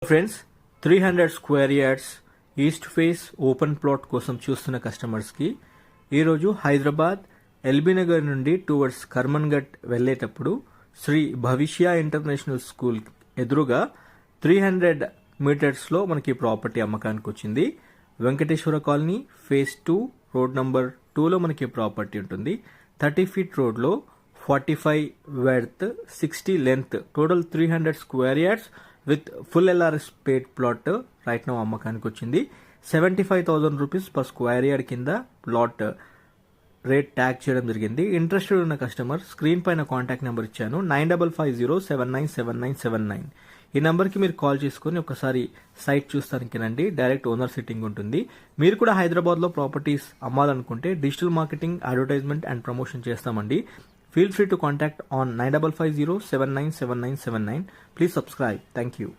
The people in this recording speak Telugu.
Friends, 300 square yards east face open plot కోసం చూస్తున్న కస్టమర్స్కి ఈరోజు హైదరాబాద్ ఎల్బీ నగర్ నుండి టువర్డ్స్ కర్మన్ఘట్ వెళ్ళేటప్పుడు శ్రీ భవిష్య ఇంటర్నేషనల్ స్కూల్ ఎదురుగా 300 మీటర్స్లో మనకి ప్రాపర్టీ అమ్మకానికి వచ్చింది. Venkateswara colony phase 2 road number 2లో మనకి ప్రాపర్టీ ఉంటుంది. 30 ఫీట్ రోడ్లో 45 width 60 length total 300 square yards with full LRS paid plot right now అమ్మకానికి వచ్చింది. 75,000 రూపీస్ పర్ స్క్వేర్ యార్డ్ కింద ప్లాట్ రేట్ ట్యాగ్ చేయడం జరిగింది. ఇంట్రెస్టెడ్ ఉన్న కస్టమర్ స్క్రీన్ పైన కాంటాక్ట్ నెంబర్ ఇచ్చాను 9550797979. ఈ నెంబర్కి మీరు కాల్ చేసుకుని ఒకసారి సైట్ చూస్తానికి రండి. డైరెక్ట్ ఓనర్ సిట్టింగ్ ఉంటుంది. మీరు కూడా హైదరాబాద్లో ప్రాపర్టీస్ అమ్మాలనుకుంటే digital marketing, advertisement and promotion చేస్తామండి. Feel free to contact on 9550797979. Please subscribe. Thank you.